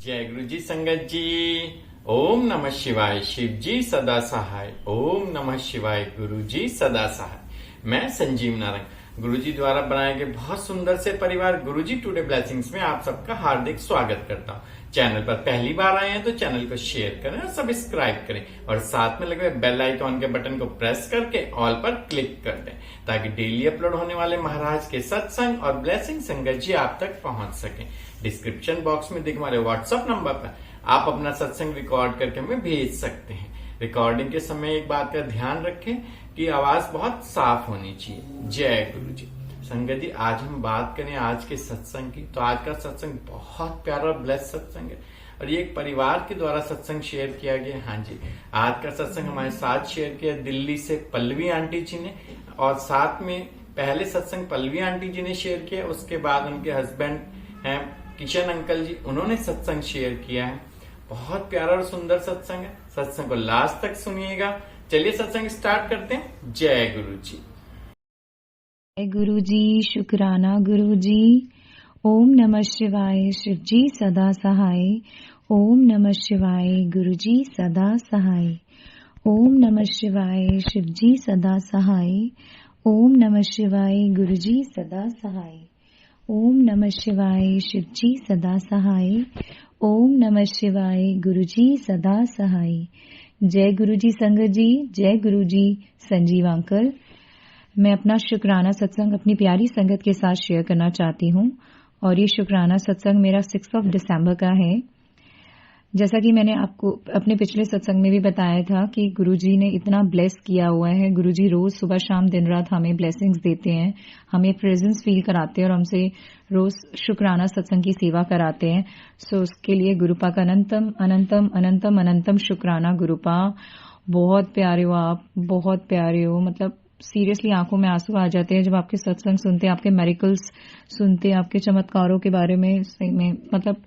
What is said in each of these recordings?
जय गुरु जी संगत जी। ओम नमः शिवाय। शिव जी सदा सहाय। ओम नमः शिवाय। गुरु जी सदा सहाय। मैं संजीव नारायण गुरु जी द्वारा बनाए गए बहुत सुंदर से परिवार गुरु जी टुडे ब्लेसिंग्स में आप सबका हार्दिक स्वागत करता हूँ। चैनल पर पहली बार आए हैं तो चैनल को शेयर करें और सब्सक्राइब करें और साथ में लगे बेल आइकॉन के बटन को प्रेस करके ऑल पर क्लिक कर दें ताकि डेली अपलोड होने वाले महाराज के सत्संग और ब्लेसिंग संगत जी आप तक पहुंच सके। डिस्क्रिप्शन बॉक्स में दिखे हमारे व्हाट्सएप नंबर पर आप अपना सत्संग रिकॉर्ड करके हमें भेज सकते हैं। रिकॉर्डिंग के समय एक बात का ध्यान रखें कि आवाज बहुत साफ होनी चाहिए। जय गुरु जी संगत जी। आज हम बात करें आज के सत्संग की, तो आज का सत्संग बहुत प्यारा और ब्लेस सत्संग है और ये एक परिवार के द्वारा सत्संग शेयर किया गया। हाँ जी, आज का सत्संग हमारे साथ शेयर किया दिल्ली से पल्लवी आंटी जी ने और साथ में पहले सत्संग पल्लवी आंटी जी ने शेयर किया, उसके बाद उनके हस्बैंड हैं किशन अंकल जी, उन्होंने सत्संग शेयर किया है। बहुत प्यारा और सुंदर सत्संग है। सत्संग को लास्ट तक सुनिएगा। चलिए सत्संग स्टार्ट करते हैं। जय गुरु जी। जय गुरु जी। शुक्राना गुरु जी। ओम नमः शिवाय। शिव जी सदा सहाय। ओम नमः शिवाय। गुरु जी सदा सहाय। ओम नमः शिवाय। शिव जी सदा सहाय। ओम नमः शिवाय। गुरु जी सदा सहाय। ओम नमः शिवाय। शिव जी सदा सहाय। ओम नमः शिवाय। गुरु जी सदा सहाय। जय गुरु जी संगत जी। जय गुरु जी संजीव अंकल। मैं अपना शुक्राना सत्संग अपनी प्यारी संगत के साथ शेयर करना चाहती हूँ और ये शुक्राना सत्संग मेरा 6 दिसंबर का है। जैसा कि मैंने आपको अपने पिछले सत्संग में भी बताया था कि गुरुजी ने इतना ब्लेस किया हुआ है। गुरुजी रोज सुबह शाम दिन रात हमें ब्लेसिंग्स देते हैं, हमें प्रेजेंस फील कराते हैं और हमसे रोज शुक्राना सत्संग की सेवा कराते हैं। सो उसके लिए गुरुपा का अनंतम अनंतम अनंतम अनंतम शुक्राना। गुरुपा बहुत प्यारे हो आप, बहुत प्यारे हो। मतलब सीरियसली आंखों में आंसू आ जाते हैं जब आपके सत्संग सुनते हैं, आपके मेरिकल्स सुनते हैं, आपके चमत्कारों के बारे में सही में मतलब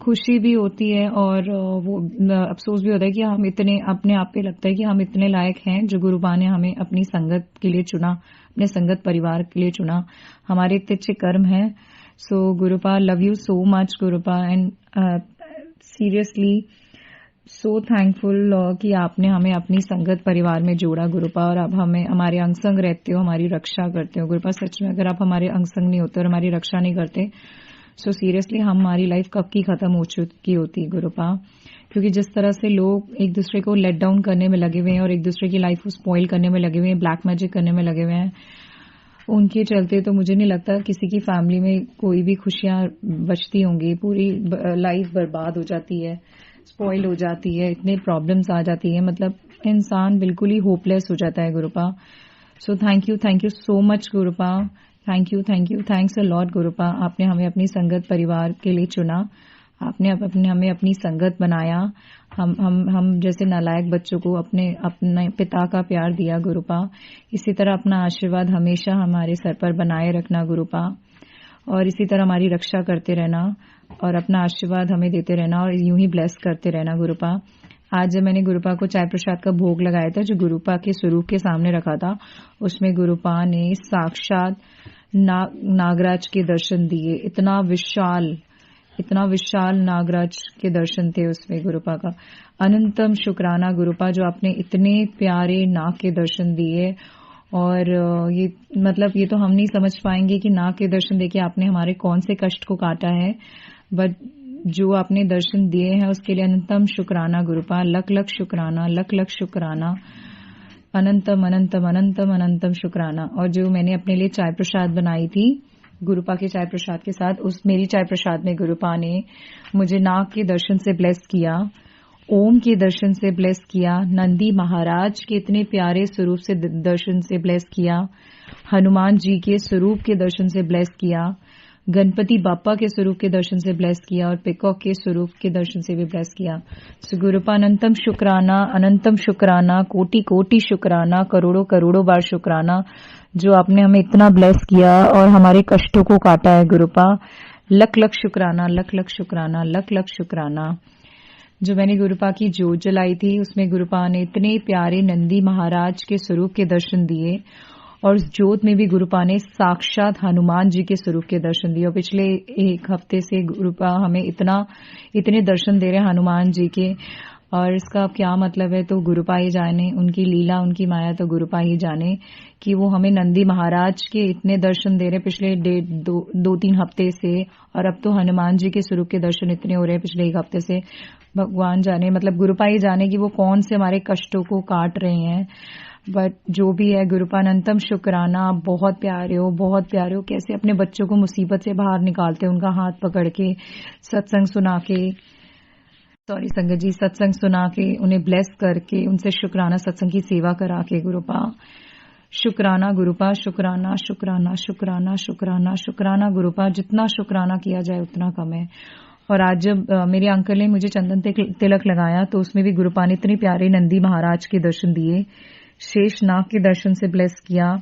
खुशी भी होती है और वो अफसोस भी होता है कि हम इतने अपने आप पे लगता है कि हम इतने लायक हैं जो गुरुपा ने हमें अपनी संगत के लिए चुना, अपने संगत परिवार के लिए चुना। हमारे इतने अच्छे कर्म हैं। So Gurupa love you so much Gurupa and seriously so thankful कि आपने हमें अपनी संगत परिवार में जोड़ा गुरुपा और अब हमें हमारे अंग संग रहते हो, हमारी रक्षा करते हो गुरुपा। सच में अगर आप हमारे अंग संग नहीं होते और हमारी रक्षा नहीं करते सो सीरियसली हमारी लाइफ कब की खत्म हो चुकी होती गुरुपा। क्योंकि जिस तरह से लोग एक दूसरे को लेट डाउन करने में लगे हुए हैं और एक दूसरे की लाइफ को स्पॉइल करने में लगे हुए हैं, ब्लैक मैजिक करने में लगे हुए हैं, उनके चलते तो मुझे नहीं लगता किसी की फैमिली में कोई भी खुशियां बचती होंगी। पूरी लाइफ बर्बाद हो जाती है, स्पॉइल हो जाती है, इतने प्रॉब्लम्स आ जाती है, मतलब इंसान बिल्कुल ही होपलेस हो जाता है Gurupa. So thank you so much Gurupa. Thank you thanks a lot Gurupa. आपने हमें अपनी संगत परिवार के लिए चुना, आपने हमें अपनी संगत बनाया। हम जैसे नालायक बच्चों को अपने पिता का प्यार दिया गुरुपा। इसी तरह अपना आशीर्वाद हमेशा हमारे सर पर बनाए रखना गुरुपा और इसी तरह हमारी रक्षा करते रहना और अपना आशीर्वाद हमें देते रहना और यूं ही ब्लेस करते रहना गुरुपा। आज जब मैंने गुरुपा को चाय प्रसाद का भोग लगाया था जो गुरुपा के स्वरूप के सामने रखा था, उसमें गुरुपा ने साक्षात नागराज के दर्शन दिए। इतना विशाल नागराज के दर्शन थे उसमें गुरुपा का। अनंतम शुक्राना गुरुपा जो आपने इतने प्यारे नाग के दर्शन दिए और ये तो हम नहीं समझ पाएंगे कि नाग के दर्शन देके आपने हमारे कौन से कष्ट को काटा है, बट जो आपने दर्शन दिए हैं उसके लिए अनंतम शुक्राना गुरुपा। लख शुक्राना, लख शुक्राना, अनंतम अनंतम अनंतम अनंतम शुक्राना। और जो मैंने अपने लिए चाय प्रसाद बनाई थी गुरुपा के चाय प्रसाद के साथ, उस मेरी चाय प्रसाद में गुरुपा ने मुझे नाग के दर्शन से ब्लेस किया, ओम के दर्शन से ब्लेस किया, नंदी महाराज के इतने प्यारे स्वरूप से दर्शन से ब्लेस किया, हनुमान जी के स्वरूप के दर्शन से ब्लेस किया, गणपति बापा के स्वरूप के दर्शन से ब्लेस किया और पिकॉक के स्वरूप के दर्शन से भी ब्लेस किया। सो गुरुपा अनंतम शुक्राना, कोटि कोटि शुक्राना, करोड़ों करोड़ों बार शुक्राना जो आपने हमें इतना ब्लेस किया और हमारे कष्टों को काटा है गुरुपा। लख शुक्राना, लख शुक्राना, लख शुक्राना। जो मैंने गुरुपा की जोत जलाई थी उसमें गुरुपा ने इतने प्यारे नंदी महाराज के स्वरूप के दर्शन दिए और उस ज्योत में भी गुरुपा ने साक्षात हनुमान जी के स्वरूप के दर्शन दिए। और पिछले एक हफ्ते से गुरुपा हमें इतने दर्शन दे रहे हैं हनुमान जी के, और इसका क्या मतलब है तो गुरुपा ही जाने, उनकी लीला उनकी माया तो गुरुपा ही जाने कि वो हमें नंदी महाराज के इतने दर्शन दे रहे पिछले 2-3 हफ्ते से, और अब तो हनुमान जी के स्वरूप के दर्शन इतने हो रहे हैं पिछले 1 हफ्ते से। भगवान जाने, मतलब गुरुपा ही जाने कि वो कौन से हमारे कष्टों को काट रहे हैं। बट जो भी है गुरुपा अनंतम शुक्राना, बहुत प्यारे हो, बहुत प्यारे हो। कैसे अपने बच्चों को मुसीबत से बाहर निकालते हैं, उनका हाथ पकड़ के सत्संग सुना के, सॉरी संगत जी, सत्संग सुना के, उन्हें ब्लेस करके, उनसे शुक्राना सत्संग की सेवा करा के। गुरुपा शुक्राना, गुरुपा शुक्राना, शुक्राना शुक्राना शुक्राना शुक्राना गुरुपा। जितना शुक्राना किया जाए उतना कम है। और आज जब मेरे अंकल ने मुझे चंदन तिलक लगाया तो उसमें भी गुरुपा ने इतने प्यारे नंदी महाराज के दर्शन दिए, शेषनाग के दर्शन से ब्लेस किया,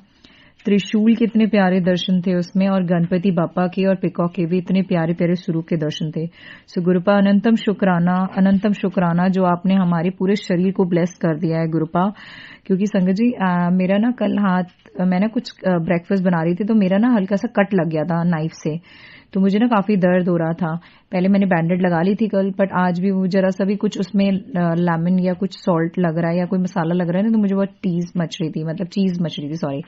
त्रिशूल के इतने प्यारे दर्शन थे उसमें, और गणपति बापा के और पिकॉक के भी इतने प्यारे प्यारे स्वरूप के दर्शन थे। सो गुरुपा अनंतम शुक्राना जो आपने हमारे पूरे शरीर को ब्लेस कर दिया है गुरुपा। क्योंकि संगत जी मेरा ना कल मैं ना कुछ ब्रेकफास्ट बना रही थी तो मेरा ना हल्का सा कट लग गया था नाइफ से, तो मुझे ना काफी दर्द हो रहा था। पहले मैंने बैंडेड लगा ली थी कल, बट आज भी वो जरा सा भी कुछ उसमें लेमन या कुछ सॉल्ट लग रहा है या कोई मसाला लग रहा है ना, तो मुझे बहुत चीज मच रही थी सॉरी।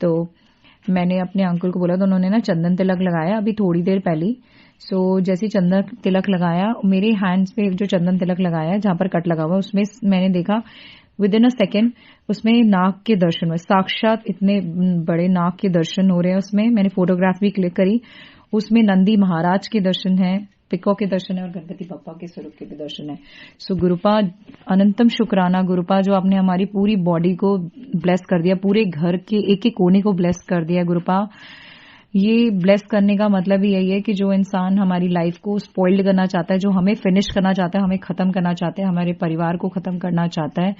तो मैंने अपने अंकल को बोला तो उन्होंने ना चंदन तिलक लगाया अभी थोड़ी देर पहले। सो जैसे ही चंदन तिलक लगाया, मेरे हैंड्स पे जो चंदन तिलक लगाया जहां पर कट लगा हुआ उसमें मैंने देखा विद इन अ सेकेंड उसमें नाग के दर्शन हुए, साक्षात इतने बड़े नाग के दर्शन हो रहे हैं उसमें। मैंने फोटोग्राफ भी क्लिक करी, उसमें नंदी महाराज के दर्शन है, पिको के दर्शन है, और गणपति बप्पा के स्वरूप के भी दर्शन है। सो गुरुपा अनंतम शुक्राना गुरुपा, जो आपने हमारी पूरी बॉडी को ब्लेस कर दिया, पूरे घर के एक एक कोने को ब्लेस कर दिया गुरुपा। ये ब्लेस करने का मतलब ही यही है कि जो इंसान हमारी लाइफ को स्पॉइल्ड करना चाहता है, जो हमें फिनिश करना चाहता है, हमें खत्म करना चाहता है, हमारे परिवार को खत्म करना चाहता है,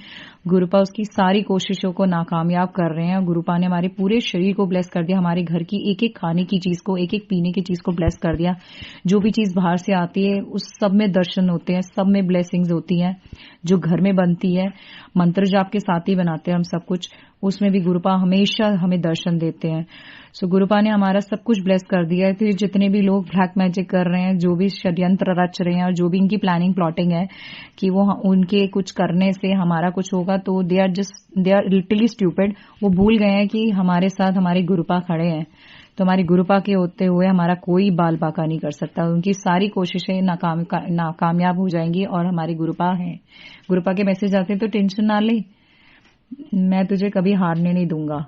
गुरुपा उसकी सारी कोशिशों को नाकामयाब कर रहे हैं। गुरुपा ने हमारे पूरे शरीर को ब्लेस कर दिया, हमारे घर की एक एक खाने की चीज को, एक एक पीने की चीज को ब्लेस कर दिया। जो भी चीज बाहर से आती है उस सब में दर्शन होते हैं, सब में ब्लेसिंग्स होती हैं। जो घर में बनती है, मंत्र जाप के साथ ही बनाते हैं हम सब कुछ, उसमें भी गुरुपा हमेशा हमें दर्शन देते हैं। सो गुरुपा ने हमारा सब कुछ ब्लेस कर दिया है। तो जितने भी लोग ब्लैक मैजिक कर रहे हैं, जो भी षड्यंत्र रच रहे हैं, और जो भी इनकी प्लानिंग प्लॉटिंग है कि वो उनके कुछ करने से हमारा कुछ होगा, तो दे आर लिटरली स्टूपिड। वो भूल गए हैं कि हमारे साथ हमारे गुरुपा खड़े हैं, तो हमारी गुरुपा के होते हुए हमारा कोई बाल बाका नहीं कर सकता। उनकी सारी कोशिशें नाकामयाब हो जाएंगी, और हमारे गुरुपा हैं। गुरुपा के मैसेज आते हैं तो टेंशन ना ले, मैं तुझे कभी हारने नहीं दूंगा।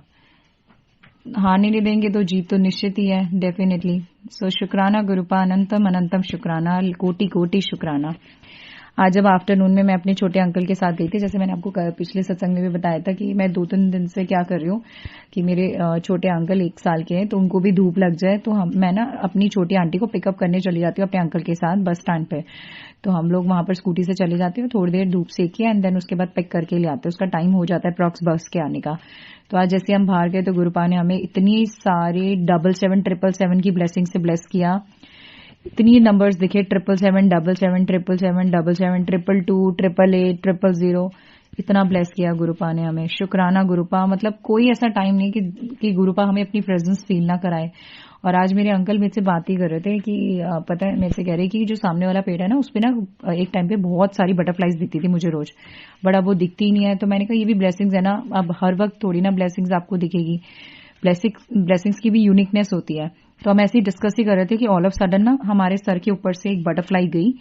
हारने नहीं देंगे तो जीत तो निश्चित ही है, डेफिनेटली। सो शुक्राना गुरुपा, अनंतम अनंतम शुक्राना, कोटि कोटि शुक्राना। आज जब आफ्टरनून में मैं अपने छोटे अंकल के साथ गई थी, जैसे मैंने आपको पिछले सत्संग में भी बताया था कि मैं 2-3 दिन से क्या कर रही हूँ कि मेरे छोटे अंकल 1 साल के हैं, तो उनको भी धूप लग जाए तो मैं ना अपनी छोटी आंटी को पिकअप करने चली जाती हूँ अपने अंकल के साथ बस स्टैंड पे। तो हम लोग वहां पर स्कूटी से चले जाते हैं, थोड़ी देर धूप सेकिए एंड देन उसके बाद पिक करके ले आते हैं। उसका टाइम हो जाता है अप्रॉक्स बस के आने का। तो आज जैसे हम बाहर गए तो गुरुपा ने हमें इतनी सारे 777 777 की ब्लेसिंग से ब्लेस किया। इतनी नंबर्स दिखे, 777 777 777 777 222 888 000, इतना ब्लेस किया गुरुपा ने हमें। शुक्राना गुरुपा, मतलब कोई ऐसा टाइम नहीं कि गुरुपा हमें अपनी प्रेजेंस फील ना कराए। और आज मेरे अंकल मेरे से बात ही कर रहे थे कि पता है, मेरे से कह रहे कि जो सामने वाला पेड़ है ना, उस पे ना एक टाइम पे बहुत सारी बटरफ्लाईज दिखती थी मुझे रोज, बड़ा वो दिखती ही नहीं है। तो मैंने कहा ये भी ब्लेसिंग्स है ना, अब हर वक्त थोड़ी ना ब्लेसिंग्स आपको दिखेगी, ब्लेसिंग्स की भी यूनिकनेस होती है। तो हम ऐसे ही डिस्कस ही कर रहे थे कि ऑल ऑफ सडन ना हमारे सर के ऊपर से एक बटरफ्लाई गई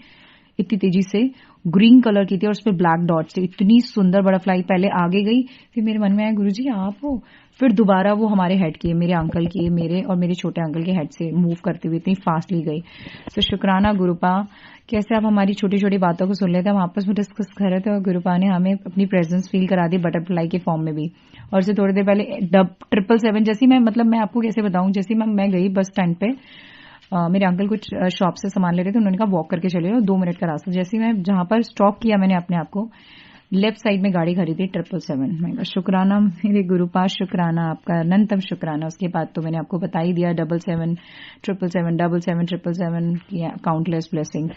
इतनी तेजी से, ग्रीन कलर की थी और उस पर ब्लैक डॉट्स थे। इतनी सुंदर बटरफ्लाई पहले आगे गई, फिर मेरे मन में आया गुरुजी आप हो, फिर दोबारा वो हमारे हेड के, मेरे अंकल के, मेरे और मेरे छोटे अंकल के हेड से मूव करते हुए इतनी फास्टली गई। तो शुक्राना गुरुपा, कैसे आप हमारी छोटी छोटी बातों को सुन लेते हैं। हम आपस में डिस्कस कर रहे थे और गुरुपा ने हमें अपनी प्रेजेंस फील करा दी बटरफ्लाई के फॉर्म में भी। और उससे थोड़ी देर पहले 777 जैसी मैं आपको कैसे बताऊं, जैसी मैं गई बस स्टैंड पे, मेरे अंकल कुछ शॉप से सामान ले रहे थे, उन्होंने कहा वॉक करके चले जाओ, 2 मिनट का रास्ता। जैसे मैं जहां पर स्टॉप किया मैंने अपने आप को, लेफ्ट साइड में गाड़ी खड़ी थी 777। मैंने कहा शुक्राना मेरे गुरुपास, शुक्राना आपका, अनंतम शुक्राना। उसके बाद तो मैंने आपको बता ही दिया 777 777 777 की काउंटलेस ब्लेसिंग।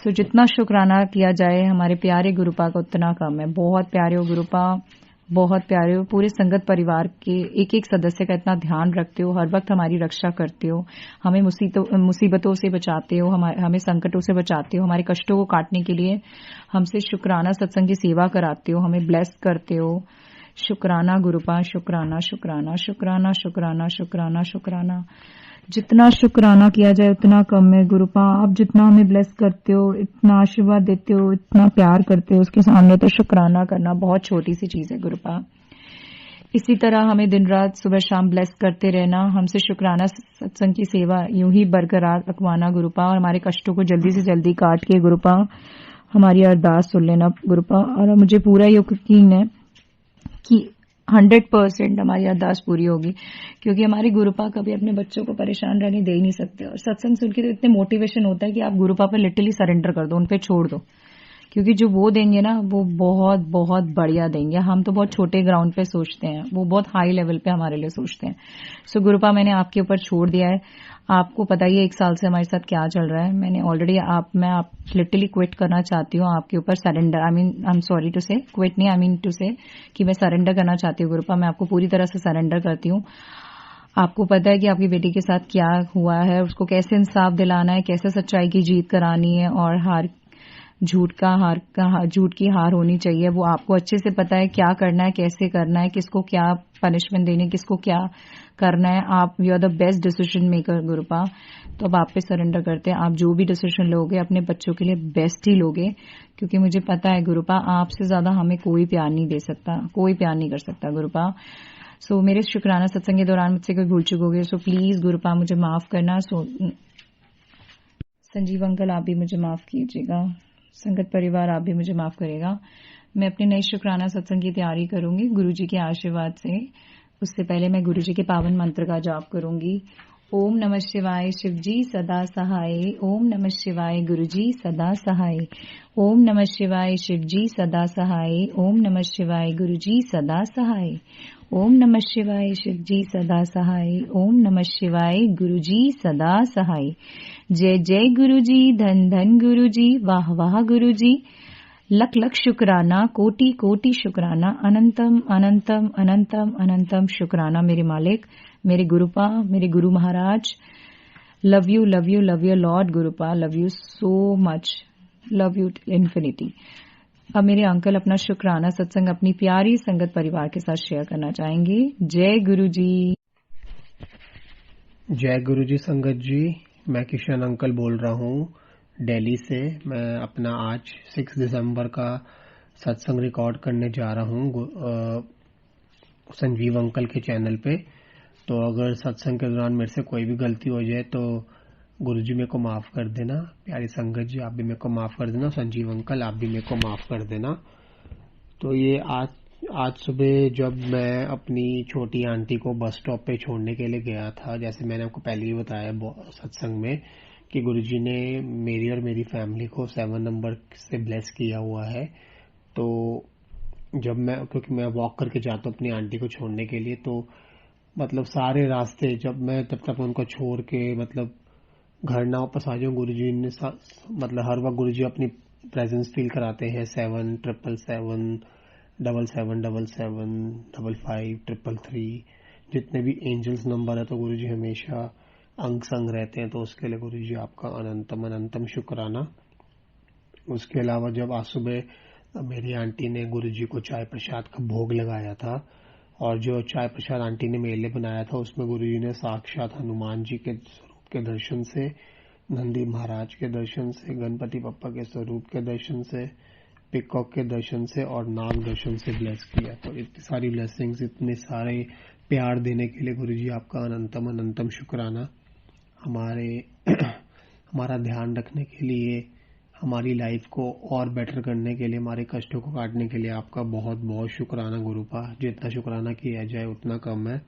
तो जितना शुक्राना किया जाए हमारे प्यारे गुरुपा का उतना कम है। बहुत प्यारे हो गुरुपा, बहुत प्यारे हो, पूरे संगत परिवार के एक एक सदस्य का इतना ध्यान रखते हो, हर वक्त हमारी रक्षा करते हो, हमें मुसीबतों से बचाते हो, हमें संकटों से बचाते हो, हमारे कष्टों को काटने के लिए हमसे शुक्राना सत्संग की सेवा कराते हो, हमें ब्लेस करते हो। शुक्राना गुरुपा, शुक्राना शुक्राना शुक्राना शुक्राना शुक्राना शुक्राना। जितना शुक्राना किया जाए उतना कम है गुरुपा। आप जितना हमें ब्लेस करते हो, इतना आशीर्वाद देते हो, इतना प्यार करते हो, उसके सामने तो शुक्राना करना बहुत छोटी सी चीज है गुरुपा। इसी तरह हमें दिन रात सुबह शाम ब्लेस करते रहना, हमसे शुक्राना सत्संग की सेवा यूं ही बरकरार रखवाना गुरुपा, और हमारे कष्टों को जल्दी से जल्दी काट के गुरुपा हमारी अरदास सुन लेना गुरुपा। और मुझे पूरा यकीन है कि 100% हमारी अरदास पूरी होगी, क्योंकि हमारे गुरुपा कभी अपने बच्चों को परेशान रहने दे ही नहीं सकते। और सत्संग सुन के तो इतने मोटिवेशन होता है कि आप गुरुपा पर लिटरली सरेंडर कर दो, उन पे छोड़ दो, क्योंकि जो वो देंगे ना वो बहुत बहुत बढ़िया देंगे। हम तो बहुत छोटे ग्राउंड पे सोचते हैं, वो बहुत हाई लेवल पे हमारे लिए सोचते हैं। सो गुरुपा मैंने आपके ऊपर छोड़ दिया है। आपको पता ही है 1 साल से हमारे साथ क्या चल रहा है। मैंने ऑलरेडी मैं लिटरली क्विट करना चाहती हूँ आपके ऊपर, surrender, I am sorry to say, quit नहीं, आई मीन टू से कि मैं सरेंडर करना चाहती हूँ गुरुपा। मैं आपको पूरी तरह से सरेंडर करती हूँ। आपको पता है कि आपकी बेटी के साथ क्या हुआ है, उसको कैसे इंसाफ दिलाना है, कैसे सच्चाई की जीत करानी है, और झूठ की हार होनी चाहिए। वो आपको अच्छे से पता है क्या करना है, कैसे करना है, किसको क्या पनिशमेंट देनी, किसको क्या करना है। आप you are the best decision maker Gurupa. तो अब आप पे सरेंडर करते हैं। आप जो भी डिसीजन लोगे अपने बच्चों के लिए बेस्ट ही लोगे, क्योंकि मुझे पता है गुरुपा आपसे ज्यादा हमें कोई प्यार नहीं दे सकता, कोई प्यार नहीं कर सकता गुरुपा। सो मेरे शुक्राना सत्संग के दौरान मुझसे कोई भूल चुक होगी, सो प्लीज गुरुपा मुझे माफ करना। संजीव अंकल आप भी मुझे माफ कीजिएगा, संगत परिवार आप भी मुझे माफ करेगा। मैं अपने नए शुक्राना सत्संग की तैयारी करूंगी गुरुजी के आशीर्वाद से। उससे पहले मैं गुरुजी के पावन मंत्र का जाप करूंगी। ओम नमः शिवाय शिवजी सदा सहाय, ओम नमः शिवाय गुरुजी सदा सहाय, ओम नमः शिवाय शिवजी सदा सहाय, ओम नमः शिवाय गुरुजी सदा सहाय, ओम नमः शिवाय शिवजी सदा सहाय, ओम नमः शिवाय गुरुजी सदा सहाय। जय जय गुरुजी, धन धन गुरुजी, वाह वाह गुरुजी, लख लख शुक्राना, कोटि कोटि शुक्राना, अनंतम अनंतम अनंतम अनंतम शुक्राना मेरे मालिक, मेरे गुरुपा, मेरे गुरु महाराज। Love you love you love you lord Gurupa, love you so much, love you infinity. अब मेरे अंकल अपना शुक्राना सत्संग अपनी प्यारी संगत परिवार के साथ शेयर करना चाहेंगे। जय गुरु जी। जय गुरु जी संगत जी, मैं किशन अंकल बोल रहा हूँ दिल्ली से। मैं अपना आज 6 दिसंबर का सत्संग रिकॉर्ड करने जा रहा हूँ संजीव अंकल के चैनल पे। तो अगर सत्संग के दौरान मेरे से कोई भी गलती हो जाए तो गुरु जी मेरे को माफ कर देना। प्यारी संगत जी आप भी मेरे को माफ कर देना, संजीव अंकल आप भी मेरे को माफ कर देना। तो ये आज सुबह जब मैं अपनी छोटी आंटी को बस स्टॉप पे छोड़ने के लिए गया था, जैसे मैंने आपको पहले ही बताया सत्संग में कि गुरुजी ने मेरी और मेरी फैमिली को 7 नंबर से ब्लेस किया हुआ है। तो जब क्योंकि मैं वॉक करके जाता हूँ अपनी आंटी को छोड़ने के लिए, तो मतलब सारे रास्ते जब मैं तब तक उनको छोड़ के मतलब घर ना वापस आ जाऊँ, गुरुजी ने मतलब हर वक्त गुरुजी अपनी प्रेजेंस फील कराते हैं। 7 777775555 जितने भी एंजल्स नंबर है तो गुरुजी हमेशा अंग संग रहते हैं। तो उसके लिए गुरुजी आपका अनंतम अनंतम शुक्राना। उसके अलावा जब आज सुबह मेरी आंटी ने गुरुजी को चाय प्रसाद का भोग लगाया था, और जो चाय प्रसाद आंटी ने मेरे लिए बनाया था उसमें गुरुजी ने साक्षात हनुमान जी के स्वरूप के दर्शन से, नंदी महाराज के दर्शन से, गणपति पप्पा के स्वरूप के दर्शन से, पिकॉक के दर्शन से और नाग दर्शन से ब्लेस किया। तो इतनी सारी ब्लेसिंग्स, इतने सारे प्यार देने के लिए गुरुजी आपका अनंतम अनंतम शुक्राना। हमारा ध्यान रखने के लिए, हमारी लाइफ को और बेटर करने के लिए, हमारे कष्टों को काटने के लिए आपका बहुत बहुत शुक्राना गुरुपा। जितना शुक्राना किया जाए उतना कम है।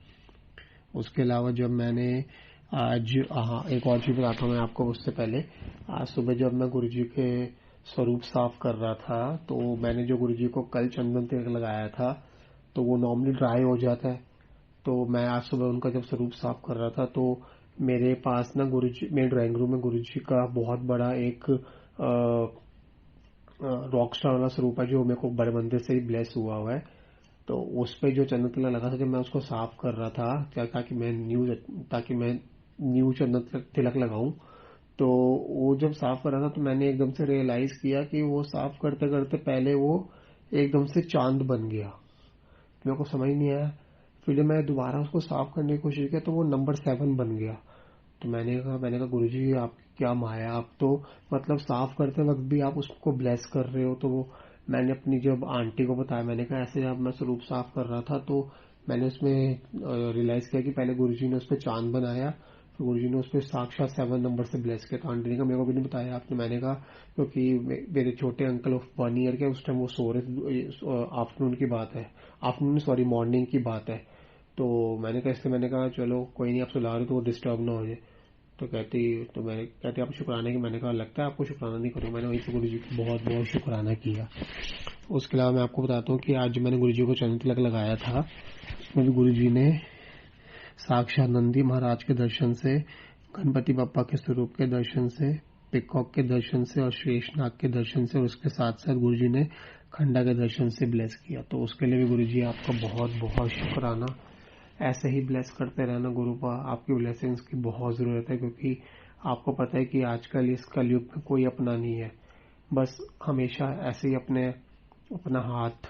उसके अलावा जब मैंने आज एक और चीज बताता हूँ मैं आपको। उससे पहले आज सुबह जब मैं गुरुजी के स्वरूप साफ कर रहा था, तो मैंने जो गुरुजी को कल चंदन तिलक लगाया था तो वो नॉर्मली ड्राई हो जाता है। तो मैं आज सुबह उनका जब स्वरूप साफ कर रहा था तो मेरे पास ना गुरुजी, मेरे ड्राइंग रूम में गुरुजी का बहुत बड़ा एक रॉक स्टार वाला स्वरूप है जो मेरे को बड़े मंदिर से ही ब्लेस हुआ है। तो उस पे जो चंदन तिलक लगा था, जब मैं उसको साफ कर रहा था ताकि मैं न्यू चंदन तिलक लगाऊं, तो वो जब साफ कर रहा था तो मैंने एकदम से रियलाइज किया कि वो साफ करते करते पहले वो एकदम से चांद बन गया। मेरे को समझ नहीं आया। फिर जब मैं दोबारा उसको साफ करने की कोशिश किया तो वो नंबर 7 बन गया। तो मैंने कहा गुरुजी आप क्या माया, आप तो मतलब साफ करते वक्त भी आप उसको ब्लेस कर रहे हो। तो मैंने अपनी जब आंटी को बताया, मैंने कहा ऐसे जब मैं स्वरूप साफ कर रहा था तो मैंने उसमें रियलाइज किया कि पहले गुरुजी ने उस पर चांद बनाया, फिर गुरुजी ने उस पर साक्षात 7 नंबर से ब्लेस किया। तो आंटी ने कहा मेरे को भी नहीं बताया आपने। मैंने कहा क्योंकि मेरे छोटे अंकल ऑफ 1 ईयर के उस टाइम वो सो रहे, आफ्टरनून की बात है, मॉर्निंग की बात है। तो मैंने कहा चलो कोई नहीं, आप सुला रहे तो वो डिस्टर्ब ना हो जाए। तो कहती आप शुक्राना की। मैंने कहा लगता है आपको शुक्राना नहीं करूँ। मैंने वहीं से गुरु जी को बहुत बहुत शुक्राना किया। उसके अलावा मैं आपको बताता हूँ कि आज मैंने गुरु जी को चंदन तिलक लगाया था, उसमें भी गुरु जी ने साक्षात नंदी महाराज के दर्शन से, गणपति बप्पा के स्वरूप के दर्शन से, पिकॉक के दर्शन से और शेषनाग के दर्शन से, और उसके साथ साथ गुरु जी ने खंडा के दर्शन से ब्लेस किया। तो उसके लिए भी गुरु जी आपका बहुत बहुत शुक्राना। ऐसे ही ब्लेस करते रहना गुरुपा, आपकी ब्लेसिंग्स की बहुत जरूरत है, क्योंकि आपको पता है कि आजकल इस कलयुग में कोई अपना नहीं है। बस हमेशा ऐसे ही अपना हाथ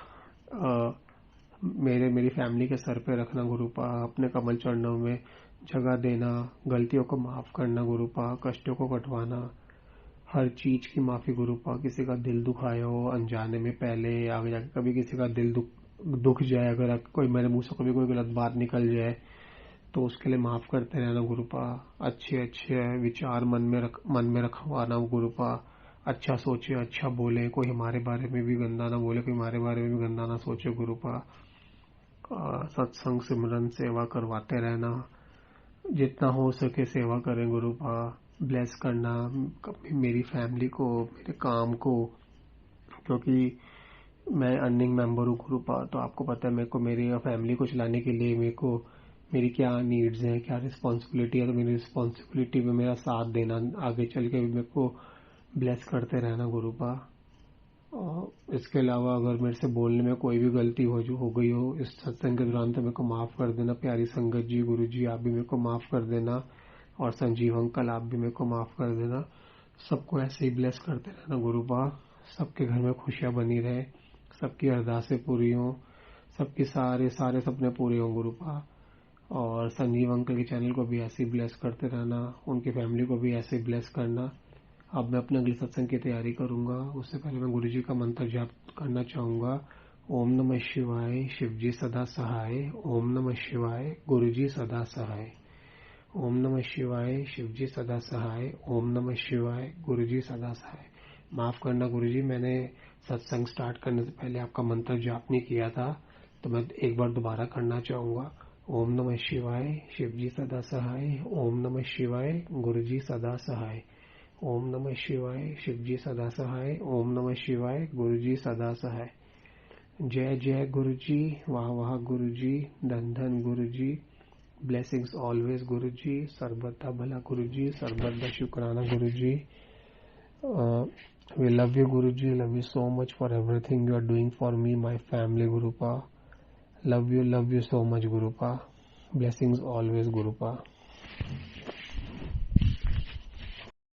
मेरी फैमिली के सर पे रखना गुरुपा, अपने कमल चरणों में जगह देना, गलतियों को माफ करना गुरुपा, कष्टों को कटवाना, हर चीज की माफी गुरुपा। किसी का दिल दुखाया हो अनजाने में, पहले या आगे जाके कभी किसी का दिल दुख जाए, अगर कोई मेरे मुंह से कभी कोई गलत बात निकल जाए तो उसके लिए माफ करते रहना गुरुपा। अच्छे अच्छे विचार मन में रखवाना गुरुपा। अच्छा सोचे, अच्छा बोले, कोई हमारे बारे में भी गंदा ना बोले, कोई हमारे बारे में भी गंदा ना सोचे गुरुपा। सत्संग सिमरन सेवा करवाते रहना, जितना हो सके सेवा करें गुरुपा। ब्लेस करना मेरी फैमिली को, मेरे काम को, क्योंकि मैं अर्निंग मेंबर हूँ गुरुपा। तो आपको पता है मेरे को मेरी फैमिली को चलाने के लिए मेरी क्या नीड्स हैं, क्या रिस्पॉन्सिबिलिटी है। तो मेरी रिस्पॉन्सिबिलिटी में मेरा साथ देना, आगे चल के भी मेरे को ब्लेस करते रहना गुरुपा। और इसके अलावा अगर मेरे से बोलने में कोई भी गलती हो गई हो इस सत्संग के दौरान तो मेरे को माफ कर देना। प्यारी संगत जी, गुरु जी आप भी मेरे को माफ कर देना, और संजीव अंकल आप भी मेरे को माफ कर देना। सबको ऐसे ही ब्लेस करते रहना गुरुपा। सबके घर में खुशियां बनी रहे, सबकी अरदासें पूरी हों, सबके सारे सपने पूरे हों गुरुपा। और संजीव अंकल के चैनल को भी ऐसे ही ब्लेस करते रहना, उनकी फैमिली को भी ऐसे ही ब्लेस करना। अब मैं अपने अगले सत्संग की तैयारी करूंगा, उससे पहले मैं गुरुजी का मंत्र जाप करना चाहूंगा। ओम नमः शिवाय, शिवजी सदा सहाय। ओम नमः शिवाय, गुरुजी सदा सहाय। ओम नमः शिवाय, शिवजी सदा सहाय। ओम नमः शिवाय, गुरुजी सदा सहाय। माफ करना गुरुजी, मैंने सत्संग स्टार्ट करने से पहले आपका मंत्र जाप नहीं किया था, तो मैं एक बार दोबारा करना चाहूंगा। ओम नमः शिवाय, शिवजी सदा सहाय। ओम नमः शिवाय, गुरुजी सदा सहाय। ओम नमः शिवाय, शिवजी सदा सहाय। ओम नमः शिवाय, गुरुजी सदा सहाय। जय जय गुरुजी, वाह वाह गुरुजी, धन धन गुरुजी, ब्लेसिंग्स ऑलवेज गुरुजी, सर्वदा भला गुरुजी, सर्वदा शुक्राना गुरुजी। We love you Guruji, love you so much for everything you are doing for me, my family Gurupa. Love you so much Gurupa. Blessings always Gurupa.